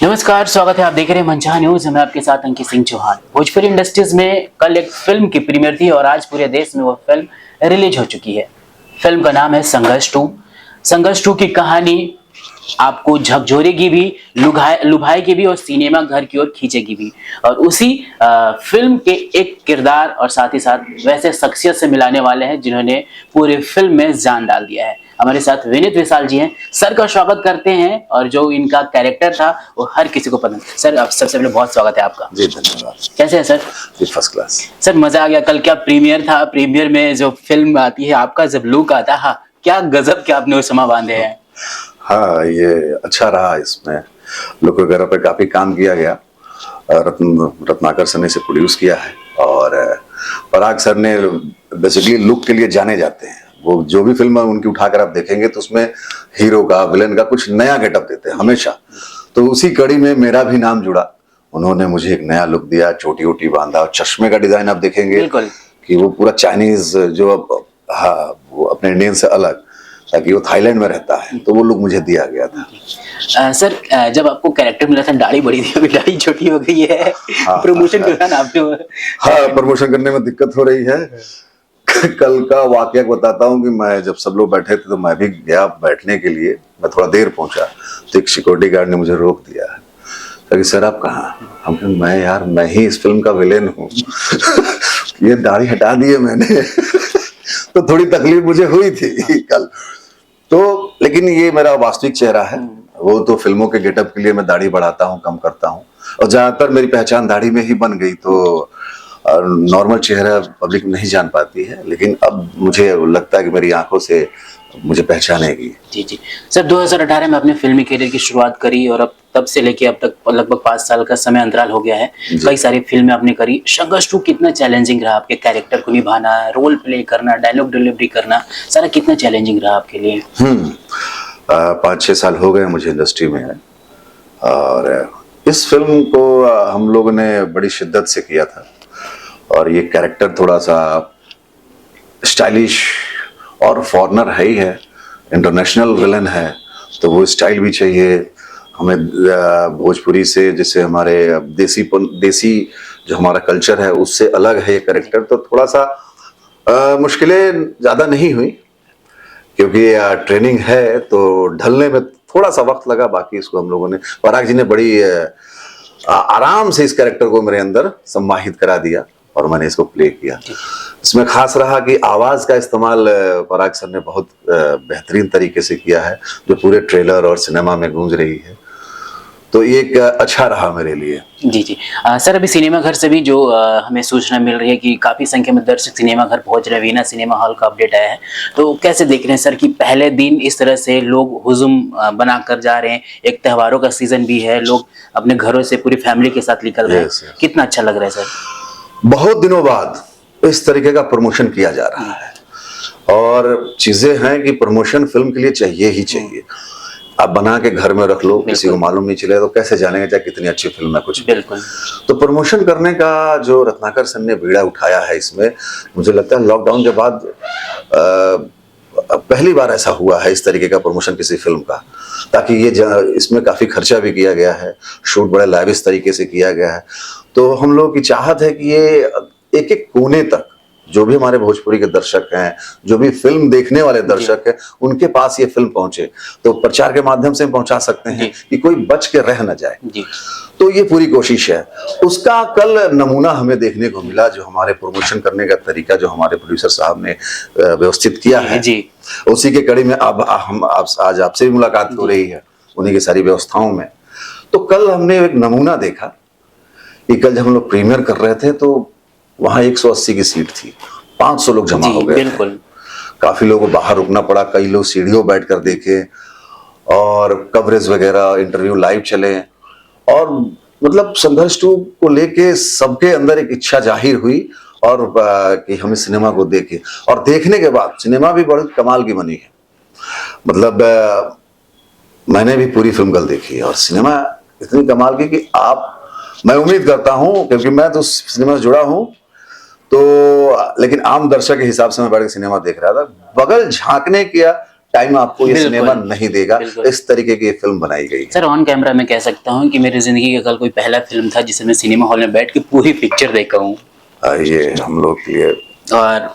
नमस्कार, स्वागत है। आप देख रहे हैं मंचा न्यूज। मैं आपके साथ अंकित सिंह चौहान। भोजपुरी इंडस्ट्रीज में कल एक फिल्म की प्रीमियर थी और आज पूरे देश में वो फिल्म रिलीज हो चुकी है। फिल्म का नाम है संघर्ष 2। संघर्ष 2 की कहानी आपको झकझोरेगी भी, लुभाएगी भी और सिनेमा घर की ओर खींचेगी भी। और उसी फिल्म के एक किरदार और साथ ही साथ वैसे शख्सियत से मिलाने वाले हैं जिन्होंने पूरे फिल्म में जान डाल दिया है। हमारे साथ विनीत विशाल जी हैं। सर का स्वागत करते हैं। और जो इनका कैरेक्टर था वो हर किसी को पसंद। सर, आप सबसे पहले बहुत स्वागत है आपका। जी धन्यवाद। कैसे हैं सर? जी फर्स्ट क्लास। सर, मजा आ गया। कल क्या प्रीमियर था। प्रीमियर में जो फिल्म आती है, आपका जब लुक आता है, हाँ, क्या गजब के आपने उस समय बांधे हैं। हाँ, ये अच्छा रहा। इसमें लुक वगैरह पे काफी काम किया गया। रत्नाकर सर ने इसे प्रोड्यूस किया है और पराग सर ने बेसिकली लुक के लिए जाने जाते हैं। वो जो भी फिल्म उनकी उठाकर आप देखेंगे तो उसमें हीरो का, विलेन का कुछ नया गेटअप देते हैं हमेशा। तो उसी कड़ी में मेरा भी नाम जुड़ा। उन्होंने मुझे एक नया लुक दिया, चोटी वोटी बांधा और चश्मे का डिजाइन आप देखेंगे कि वो पूरा चाइनीज, जो हाँ, वो अपने इंडियन से अलग, ताकि वो थाईलैंड में रहता है, तो वो लुक मुझे दिया गया था। सर, जब आपको कैरेक्टर मिला था, दाढ़ी बड़ी थी, अभी दाढ़ी छोटी हो गई है। हाँ, प्रमोशन के दौरान आपने हाँ, प्रमोशन करने में दिक्कत हो रही है। कल का वाकया बताता हूँ कि मैं जब सब लोग बैठे थे तो मैं भी गया बैठने के लिए। मैं थोड़ा देर पहुंचा तो एक सिक्योरिटी गार्ड ने मुझे रोक दिया कि सर आप कहाँ? हम कहा, मैं यार, मैं ही इस फिल्म का विलेन हूँ। ये दाढ़ी हटा दी है मैंने। तो थोड़ी तकलीफ मुझे हुई थी कल तो, लेकिन ये मेरा वास्तविक चेहरा है। वो तो फिल्मों के गेटअप के लिए मैं दाढ़ी बढ़ाता हूँ, कम करता हूँ, और ज्यादातर मेरी पहचान दाढ़ी में ही बन गई। तो नॉर्मल चेहरा पब्लिक नहीं जान पाती है, लेकिन अब मुझे लगता है कि मेरी आंखों से मुझे पहचानेगी। जी जी सर, 2018 में अपने फिल्मी करियर की शुरुआत करी और अब तब से लेके अब तक लगभग 5 साल का समय अंतराल हो गया है। कई सारी फिल्में आपने करी। संघर्ष 2 कितना चैलेंजिंग रहा आपके कैरेक्टर को निभाना, रोल प्ले करना, डायलॉग डिलीवरी करना, सारा कितना चैलेंजिंग रहा आपके लिए? 5-6 साल हो गए मुझे इंडस्ट्री में और इस फिल्म को हम लोगों ने बड़ी शिद्दत से किया था। और ये कैरेक्टर थोड़ा सा स्टाइलिश और फॉरेनर है ही है, इंटरनेशनल विलन है, तो वो स्टाइल भी चाहिए हमें। भोजपुरी से, जैसे हमारे देसी जो हमारा कल्चर है उससे अलग है ये कैरेक्टर। तो थोड़ा सा मुश्किलें ज़्यादा नहीं हुई, क्योंकि ट्रेनिंग है तो ढलने में थोड़ा सा वक्त लगा। बाकी इसको हम लोगों ने, पराग जी ने बड़ी आराम से इस कैरेक्टर को मेरे अंदर सम्माहित करा दिया और मैंने इसको प्ले किया। इसमें खास रहा कि आवाज का इस्तेमाल पराग सर ने बहुत बेहतरीन तरीके से किया है, जो पूरे ट्रेलर और सिनेमा में गूंज रही है। तो ये एक अच्छा रहा मेरे लिए। जी जी सर, अभी सिनेमा घर से भी जो हमें सूचना मिल रही है कि काफी संख्या में दर्शक सिनेमा घर पहुंच रहे हैं। वीना सिनेमा हॉल का अपडेट आया है। तो कैसे देख रहे हैं सर कि पहले दिन इस तरह से लोग हुजूम बनाकर जा रहे हैं? एक त्योहारों का सीजन भी है, लोग अपने घरों से पूरी फैमिली के साथ निकल रहे हैं। कितना अच्छा लग रहा है सर? बहुत दिनों बाद इस तरीके का प्रमोशन किया जा रहा है और चीजें हैं कि प्रमोशन फिल्म के लिए चाहिए ही चाहिए। आप बना के घर में रख लो, किसी को मालूम नहीं चलेगा तो कैसे जानेंगे चाहे कितनी अच्छी फिल्म है कुछ। बिल्कुल। तो प्रमोशन करने का जो रत्नाकर सर ने बीड़ा उठाया है इसमें, मुझे लगता है लॉकडाउन के बाद पहली बार ऐसा हुआ है इस तरीके का प्रमोशन किसी फिल्म का। ताकि ये इसमें काफी खर्चा भी किया गया है, शूट बड़े लाविश तरीके से किया गया है। तो हम लोगों की चाहत है कि ये एक एक कोने तक जो भी हमारे भोजपुरी के दर्शक हैं, जो भी फिल्म देखने वाले दर्शक हैं, उनके पास ये फिल्म पहुंचे। तो प्रचार के माध्यम से पहुंचा सकते हैं कि कोई बच के रह न जाए। तो ये पूरी कोशिश है। उसका कल नमूना हमें देखने को मिला, जो हमारे प्रमोशन करने का तरीका जो हमारे प्रोड्यूसर साहब ने व्यवस्थित किया है जी। उसी के कड़ी में अब हम आज आपसे भी मुलाकात हो रही है, उन्हीं की सारी व्यवस्थाओं में। तो कल हमने एक नमूना देखा कि कल जब हम लोग प्रीमियर कर रहे थे तो वहां 180 की सीट थी, 500 लोग जमा हो गए। बिल्कुल। काफी लोगों को बाहर रुकना पड़ा, कई लोग सीढ़ियों बैठकर देखे और कवरेज वगैरह, इंटरव्यू लाइव चले। और मतलब संघर्ष 2 को लेके सबके अंदर एक इच्छा जाहिर हुई और कि हम इस सिनेमा को देखें। और देखने के बाद सिनेमा भी बड़ी कमाल की बनी है। मतलब मैंने भी पूरी फिल्म कल देखी और सिनेमा इतनी कमाल की कि मैं उम्मीद करता हूं, क्योंकि मैं तो सिनेमा से जुड़ा हूं, तो लेकिन आम दर्शक के हिसाब से मैं बैठ के सिनेमा देख रहा था, बगल झांकने किया टाइम आपको ये बिल्कुल। सिनेमा नहीं देगा। बिल्कुल। इस तरीके की ये फिल्म बनाई गई है। सर ऑन कैमरा मैं कह सकता हूँ कि मेरी ज़िंदगी का कल कोई पहला फ़िल्म था जिसे मैं सिनेमा हॉल में बैठ के पूरी पिक्चर देखा हूँ। ये हम लोग के लिए और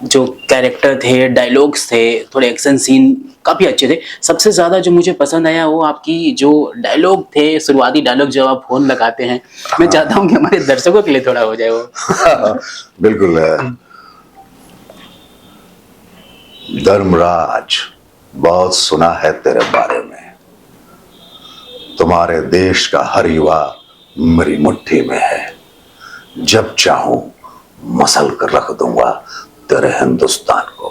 जो कैरेक्टर थे, डायलॉग्स थे, थोड़े एक्शन सीन काफ़ी अच्छे थे। सबसे ज़्यादा जो मुझे पसंद आया वो आपकी जो डायलॉग थे, शुरुआती डायलॉग जब आप फ़ोन लगाते हैं, मैं चाहता हूँ कि हमारे दर्शकों के लिए थोड़ा हो जाए वो। बिल्कुल है। धर्मराज, बहुत सुना है तेरे बारे में, तुम्हारे देश का हर युवा मेरी मुट्ठी में है, जब चाहूं मसल कर रख दूंगा तेरे हिंदुस्तान को।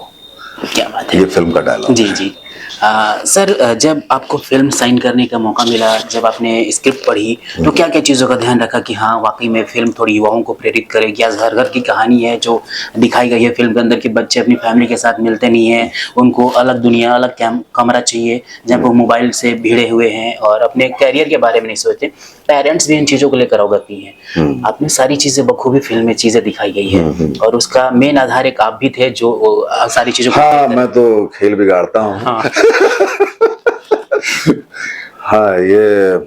क्या बात है। ये फिल्म का डायलॉग जी जी। सर जब आपको फिल्म साइन करने का मौका मिला, जब आपने स्क्रिप्ट पढ़ी तो क्या क्या चीज़ों का ध्यान रखा कि हाँ वाकई में फिल्म थोड़ी युवाओं को प्रेरित करेगी? या घर घर की कहानी है जो दिखाई गई है फिल्म के अंदर कि बच्चे अपनी फैमिली के साथ मिलते नहीं हैं, उनको अलग दुनिया अलग कमरा चाहिए जहाँ वो मोबाइल से भिड़े हुए हैं और अपने कैरियर के बारे में नहीं सोचते। पेरेंट्स भी इन चीज़ों को लेकर अवगत नहीं है। आपने सारी चीज़ें बखूबी फिल्म में चीज़ें दिखाई गई है और उसका मेन आधार एक आप भी थे जो सारी चीज़ों को हाँ, मैं तो खेल बिगाड़ता हूँ। हाँ। हाँ, ये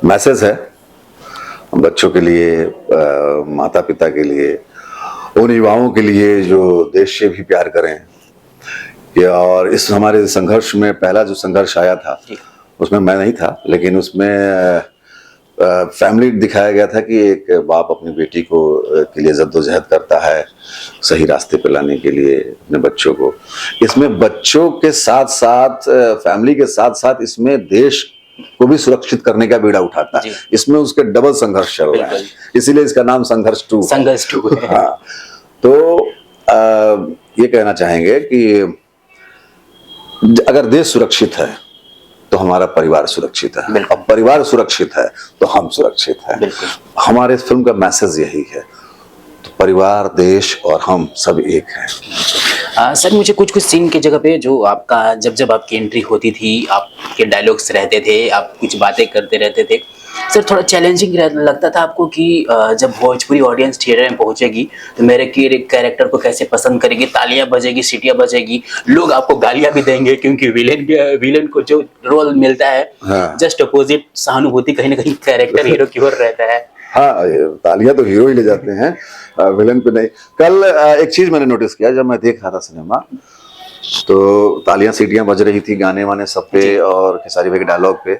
मैसेज है बच्चों के लिए, माता पिता के लिए, उन युवाओं के लिए जो देश से भी प्यार करें। और इस हमारे संघर्ष में पहला जो संघर्ष आया था उसमें मैं नहीं था, लेकिन उसमें फैमिली दिखाया गया था कि एक बाप अपनी बेटी को के लिए जद्दोजहद करता है सही रास्ते पे लाने के लिए अपने बच्चों को। इसमें बच्चों के साथ साथ फैमिली के साथ साथ इसमें देश को भी सुरक्षित करने का बीड़ा उठाता है। इसमें उसके डबल संघर्ष चल रहा है, इसीलिए इसका नाम संघर्ष 2 है। हाँ, तो ये कहना चाहेंगे कि अगर देश सुरक्षित है तो हमारा परिवार सुरक्षित है, अब परिवार सुरक्षित है तो हम सुरक्षित हैं। हमारे फिल्म का मैसेज यही है, तो परिवार, देश और हम सब एक हैं। सर मुझे कुछ कुछ सीन की जगह पे जो आपका जब आपकी एंट्री होती थी, आपके डायलॉग्स रहते थे, आप कुछ बातें करते रहते थे, सर थोड़ा चैलेंजिंग लगता था आपको कि जब भोजपुरी ऑडियंस थिएटर में पहुंचेगी तो मेरे कैरेक्टर को कैसे पसंद करेगी, तालियां बजेगी, सीटियां बजेगी, लोग आपको गालियां भी देंगे क्योंकि विलेन को जो रोल मिलता है जस्ट अपोजिट सहानुभूति कहीं ना कहीं कैरेक्टर हीरो की ओर रहता है। हाँ, तालियां तो हीरो ही ले जाते हैं, विलेन पे नहीं। कल एक चीज मैंने नोटिस किया, जब मैं देख रहा था सिनेमा तो तालियां सीटियां बज रही थी गाने वाने सब पे और खेसारी भाई के डायलॉग पे।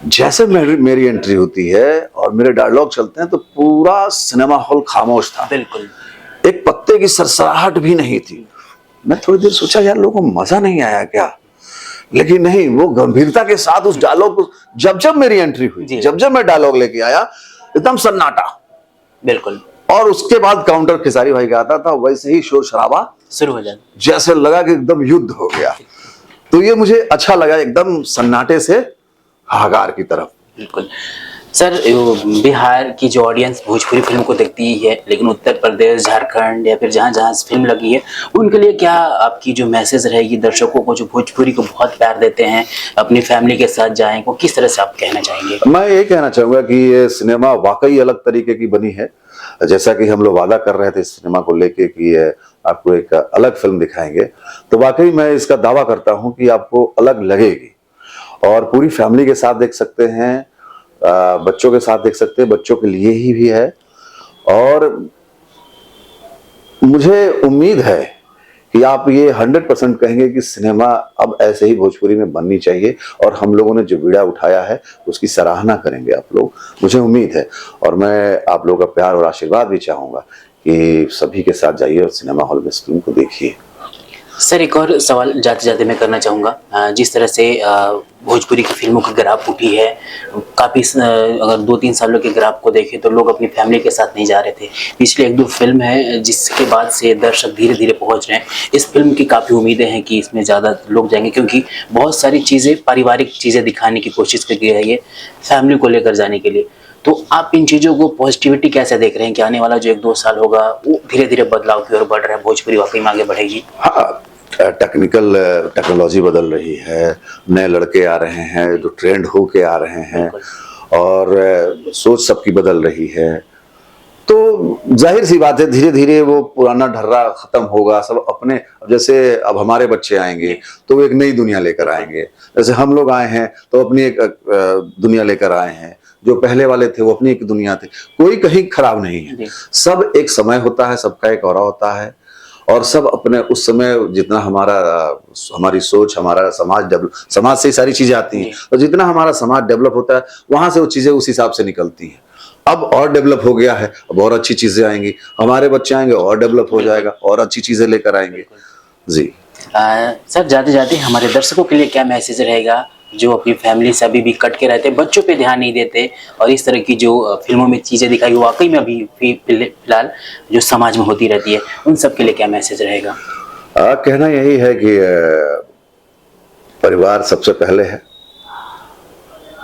जैसे मेरी एंट्री होती है और मेरे डायलॉग चलते हैं तो पूरा सिनेमा हॉल खामोश था, बिल्कुल एक पत्ते की सरसराहट भी नहीं थी। मैं थोड़ी देर सोचा यार लोगों को मजा नहीं आया क्या, लेकिन नहीं, वो गंभीरता के साथ उस डायलॉग को जब मेरी एंट्री हुई, जब मैं डायलॉग लेके आया एकदम सन्नाटा, बिल्कुल। और उसके बाद काउंटर खेसारी भाई का आता था, वैसे ही शोर शराबा शुरू हो जाता, जैसे लगा कि एकदम युद्ध हो गया। तो ये मुझे अच्छा लगा, एकदम सन्नाटे से हाहाकार की तरफ। बिल्कुल सर, बिहार की जो ऑडियंस भोजपुरी फिल्म को देखती ही है, लेकिन उत्तर प्रदेश, झारखंड या फिर जहाँ जहाँ फिल्म लगी है उनके लिए क्या आपकी जो मैसेज रहेगी दर्शकों को जो भोजपुरी को बहुत प्यार देते हैं, अपनी फैमिली के साथ जाएं, वो किस तरह से आप कहना चाहेंगे? मैं ये कहना चाहूंगा कि ये सिनेमा वाकई अलग तरीके की बनी है। जैसा कि हम लोग वादा कर रहे थे इस सिनेमा को लेके कि आपको एक अलग फिल्म दिखाएंगे, तो वाकई मैं इसका दावा करता हूँ कि आपको अलग लगेगी और पूरी फैमिली के साथ देख सकते हैं, बच्चों के साथ देख सकते हैं, बच्चों के लिए ही भी है। और मुझे उम्मीद है कि आप ये 100% कहेंगे कि सिनेमा अब ऐसे ही भोजपुरी में बननी चाहिए और हम लोगों ने जो बीड़ा उठाया है उसकी सराहना करेंगे आप लोग, मुझे उम्मीद है। और मैं आप लोगों का प्यार और आशीर्वाद भी चाहूँगा कि सभी के साथ जाइए और सिनेमा हॉल में इस फिल्म को देखिए। सर एक और सवाल जाते जाते मैं करना चाहूँगा, जिस तरह से भोजपुरी की फिल्मों की ग्राफ उठी है, काफ़ी अगर 2-3 सालों के ग्राफ को देखें तो लोग अपनी फैमिली के साथ नहीं जा रहे थे। पिछले 1-2 फिल्म है जिसके बाद से दर्शक धीरे धीरे पहुंच रहे हैं। इस फिल्म की काफ़ी उम्मीदें हैं कि इसमें ज़्यादा लोग जाएंगे क्योंकि बहुत सारी चीज़ें, पारिवारिक चीज़ें दिखाने की कोशिश की है ये फैमिली को लेकर जाने के लिए। तो आप इन चीज़ों को पॉजिटिविटी कैसे देख रहे हैं कि आने वाला जो 1-2 साल होगा वो धीरे धीरे बदलाव की ओर बढ़ रहा है, भोजपुरी वाकई में आगे बढ़ेगी? हाँ, टेक्नोलॉजी बदल रही है, नए लड़के आ रहे हैं जो ट्रेंड होके आ रहे हैं और सोच सबकी बदल रही है। तो जाहिर सी बात है धीरे धीरे वो पुराना ढर्रा खत्म होगा, सब अपने, जैसे अब हमारे बच्चे आएंगे तो वो एक नई दुनिया लेकर आएंगे, जैसे हम लोग आए हैं तो अपनी एक दुनिया लेकर आए हैं, जो पहले वाले थे वो अपनी एक दुनिया थे, कोई कहीं खराब नहीं है, सब एक समय होता है, सबका एक और होता है, और सब अपने उस समय जितना हमारी सोच, हमारा समाज से ही सारी चीजें आती हैं, तो जितना हमारा समाज डेवलप होता है वहां से वो चीजें उस हिसाब से निकलती हैं। अब और डेवलप हो गया है, अब और अच्छी चीजें आएंगी, हमारे बच्चे आएंगे और डेवलप हो जाएगा, और अच्छी चीजें लेकर आएंगे जी। सर जाते जाते हमारे दर्शकों के लिए क्या मैसेज रहेगा जो अपनी फैमिली से अभी भी कट के रहते, बच्चों पे ध्यान नहीं देते और इस तरह की जो फिल्मों में चीजें दिखाई वाकई में अभी फिलहाल जो समाज में होती रहती है, उन सब के लिए क्या मैसेज रहेगा? कहना यही है कि परिवार सबसे पहले है,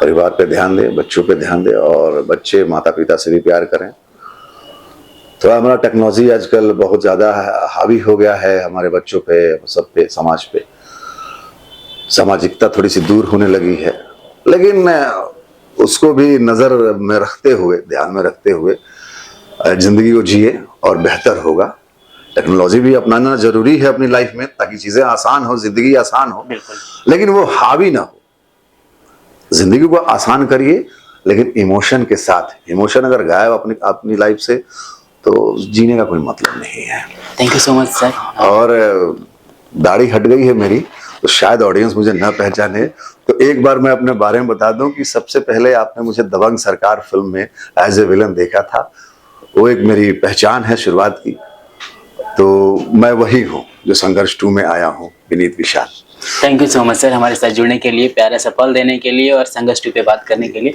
परिवार पे ध्यान दे, बच्चों पे ध्यान दे, और बच्चे माता पिता से भी प्यार करें। थोड़ा हमारा टेक्नोलॉजी आजकल बहुत ज्यादा हावी हो गया है हमारे बच्चों पे, सब पे, समाज पे, सामाजिकता थोड़ी सी दूर होने लगी है, लेकिन उसको भी नजर में रखते हुए, ध्यान में रखते हुए जिंदगी को जिए और बेहतर होगा। टेक्नोलॉजी भी अपनाना जरूरी है अपनी लाइफ में, ताकि चीजें आसान हो, जिंदगी आसान हो, लेकिन वो हावी ना हो। जिंदगी को आसान करिए लेकिन इमोशन के साथ। इमोशन अगर गायब अपनी लाइफ से तो जीने का कोई मतलब नहीं है। Thank you so much sir. और दाढ़ी हट गई है मेरी, तो शायद ऑडियंस मुझे न पहचाने, तो एक बार मैं अपने बारे में बता दूं कि सबसे पहले आपने मुझे दबंग सरकार फिल्म में एज ए विलन देखा था, वो एक मेरी पहचान है शुरुआत की। तो मैं वही हूँ जो संघर्ष 2 में आया हूँ, Vineet Vishal. Thank you so much sir हमारे साथ जुड़ने के लिए, प्यारा सा पल देने के लिए और संघर्ष 2 पे बात करने के लिए।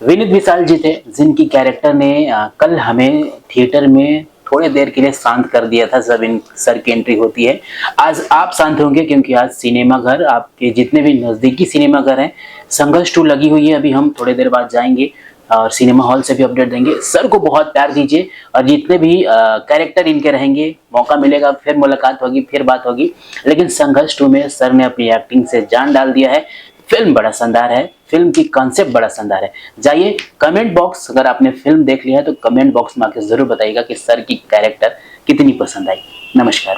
विनीत विशाल जी थे जिनकी कैरेक्टर ने कल हमें थिएटर में थोड़ी देर के लिए शांत कर दिया था जब इन सर की एंट्री होती है। आज आप शांत होंगे क्योंकि आज सिनेमा घर, आपके जितने भी नज़दीकी सिनेमा घर हैं, संघर्ष 2 लगी हुई है। अभी हम थोड़ी देर बाद जाएंगे और सिनेमा हॉल से भी अपडेट देंगे। सर को बहुत प्यार दीजिए और जितने भी कैरेक्टर इनके रहेंगे, मौका मिलेगा फिर मुलाकात होगी, फिर बात होगी। लेकिन संघर्ष 2 में सर ने अपनी एक्टिंग से जान डाल दिया है। फिल्म बड़ा शानदार है, फिल्म की कॉन्सेप्ट बड़ा शानदार है। जाइए कमेंट बॉक्स, अगर आपने फिल्म देख लिया है तो कमेंट बॉक्स में आके जरूर बताइएगा कि सर की कैरेक्टर कितनी पसंद आई। नमस्कार।